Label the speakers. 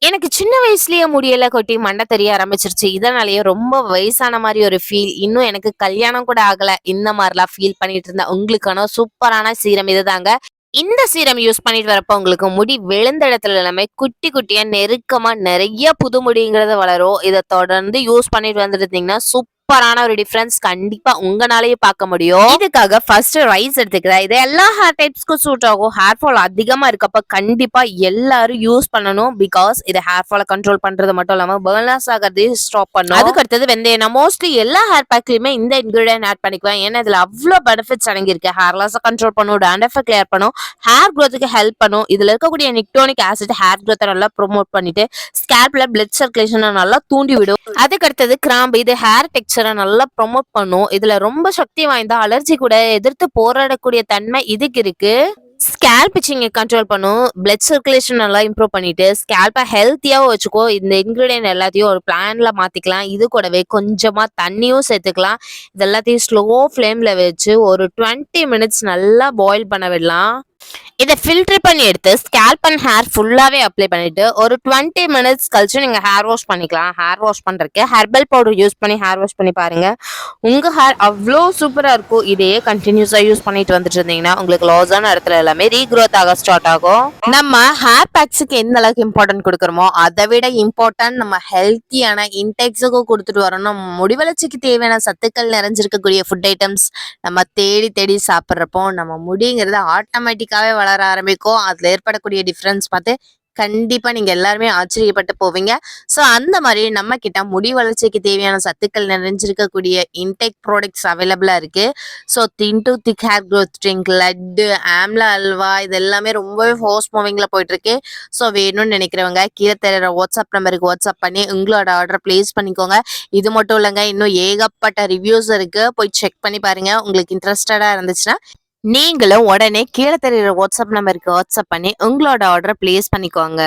Speaker 1: எனக்கு சின்ன வயசுலயே முடியெல்லாம் கொட்டி மண்டை தெரிய ஆரம்பிச்சிருச்சு. இதனாலயே ரொம்ப வயசான மாரி ஒரு ஃபீல். இன்னும் எனக்கு கல்யாணம் கூட ஆகல. இந்த மாரிலாம் ஃபீல் பண்ணிட்டு இருந்தேன். உங்களுக்கான சூப்பரான சீரம் இதுதாங்க. இந்த சீரம் யூஸ் பண்ணிட்டு வரப்போ உங்களுக்கு முடி விழுந்த இடத்துல எல்லாமே குட்டி குட்டியா நெருக்கமா நெறைய புது முடிங்கிறது வளரும். இத தொடர்ந்து யூஸ் பண்ணிட்டு வந்துட்டு இருந்தீங்கன்னா சூப்பரான ஒரு டிஃபரன்ஸ் கண்டிப்பா உங்கனாலேயே பார்க்க முடியும். இதுக்காக ஃபர்ஸ்ட் ரைஸ் எடுத்துக்கிறேன். இது எல்லா ஹேர் டைப்ஸ்க்கும் சூட் ஆகும். ஹேர் ஃபால் அதிகமா இருக்கப்ப கண்டிப்பா எல்லாரும் யூஸ் பண்ணணும். பிகாஸ் இது ஹேர் ஃபாலை கண்ட்ரோல் பண்றது மட்டும் இல்லாம பர்ன்ஸ் ஆகிறதையும் ஸ்டாப் பண்ணும். அதுக்கு அடுத்தது வெந்தயம். நான் மோஸ்ட்லி எல்லா ஹேர் பேக்லயுமே இந்த இன்கிரிடியன்ட் ஆட் பண்ணிக்குவேன். ஏன்னா இதுல அவ்வளவு பெனிஃபிட்ஸ் அடங்கியிருக்கு. ஹேர் லாஸை கண்ட்ரோல் பண்ணும், டேண்ட்ரஃபை கிளியர் பண்ணும், ஹேர் க்ரோத்துக்கு ஹெல்ப் பண்ணும். இதுல இருக்கக்கூடிய நிக்டோனிக் ஆசிட் ஹேர் க்ரோத்தை நல்லா ப்ரொமோட் பண்ணிட்டு ஸ்கேல்ப்ல பிளட் சர்க்குலேஷனை நல்லா தூண்டி விடும். அதுக்கு அடுத்தது கிராம்பு. இது ஹேர் டெக்ஸ்சரை நல்லா ப்ரொமோட் பண்ணும். இதுல ரொம்ப சக்தி வாய்ந்த அலர்ஜி கூட எதிர்த்து போராடக்கூடிய தன்மை இதுக்கு இருக்கு. ஸ்கேல்ப் இச்சிங்கை கண்ட்ரோல் பண்ணும், பிளட் சர்க்குலேஷன் நல்லா இம்ப்ரூவ் பண்ணிட்டு ஸ்கேல்பை ஹெல்த்தியாவும் வச்சுக்கோ. இந்த இன்கிரீடியன்ட் எல்லாத்தையும் ஒரு பிளான்ல மாத்திக்கலாம். இது கூடவே கொஞ்சமா தண்ணியும் சேர்த்துக்கலாம். இது எல்லாத்தையும் ஸ்லோ ஃப்ளேம்ல வச்சு ஒரு 20 மினிட்ஸ் நல்லா பாயில் பண்ண விடலாம். இதை ஃபில்டர் பண்ணி எடுத்து ஸ்கேல்ப் அண்ட் ஹேர் ஃபுல்லாவே அப்ளை பண்ணிட்டு ஒரு 20 மினிட்ஸ் கழிச்சு நீங்க ஹேர் வாஷ் பண்ணிக்கலாம். ஹேர் வாஷ் பண்றதுக்கு ஹெர்பல் பவுடர் யூஸ் பண்ணி ஹேர் வாஷ் பண்ணி பாருங்க. உங்க ஹேர் அவ்வளோ சூப்பரா இருக்கும். இதையே கண்டினியூஸா யூஸ் பண்ணிட்டு வந்துட்டு இருந்தீங்கன்னா உங்களுக்கு லாஸான இடத்துல எல்லாமே ரீக்ரோத் ஆக ஸ்டார்ட் ஆகும். நம்ம ஹேர் பேக்ஸுக்கு எந்த அளவுக்கு இம்பார்ட்டன்ட் கொடுக்குறோமோ அதை விட இம்பார்ட்டன்ட் நம்ம ஹெல்த்தியான இன்டெக்ஸுக்கும் கொடுத்துட்டு வரணும். நம்ம முடி வளர்ச்சிக்கு தேவையான சத்துக்கள் நிறைஞ்சிருக்கக்கூடிய ஃபுட் ஐட்டம்ஸ் நம்ம தேடி தேடி சாப்பிட்றப்போ நம்ம முடிங்கிறது ஆட்டோமேட்டிக்காவே வளர ஆரம்பிக்கும். அதுல ஏற்படக்கூடிய டிஃபரன்ஸ் பார்த்து கண்டிப்பா நீங்க எல்லாருமே ஆச்சரியப்பட்டு போவீங்க. சோ அந்த மாதிரி நம்ம கிட்ட முடி வளர்ச்சிக்கு தேவையான சத்துக்கள் நிறைஞ்சிருக்கக்கூடிய இன்டேக் ப்ராடக்ட்ஸ் அவைலபிளா இருக்கு. ஸோ திக் hair growth drink, laddu, amla halwa இது எல்லாமே ரொம்பவே ஃபாஸ்ட் மூவிங்ல போயிட்டு இருக்கு. ஸோ வேணும்னு நினைக்கிறவங்க கீழே தெரியுற வாட்ஸ்அப் நம்பருக்கு வாட்ஸ்அப் பண்ணி உங்களோட ஆர்டர் பிளேஸ் பண்ணிக்கோங்க. இது மட்டும் இல்லைங்க, இன்னும் ஏகப்பட்ட ரிவ்யூஸ் இருக்கு, போய் செக் பண்ணி பாருங்க. உங்களுக்கு இன்ட்ரெஸ்டடா இருந்துச்சுன்னா நீங்களும் உடனே கீழே தெரியுற வாட்ஸ்அப் நம்பருக்கு வாட்ஸ்அப் பண்ணி உங்களோட ஆர்டரை பிளேஸ் பண்ணிக்கோங்க.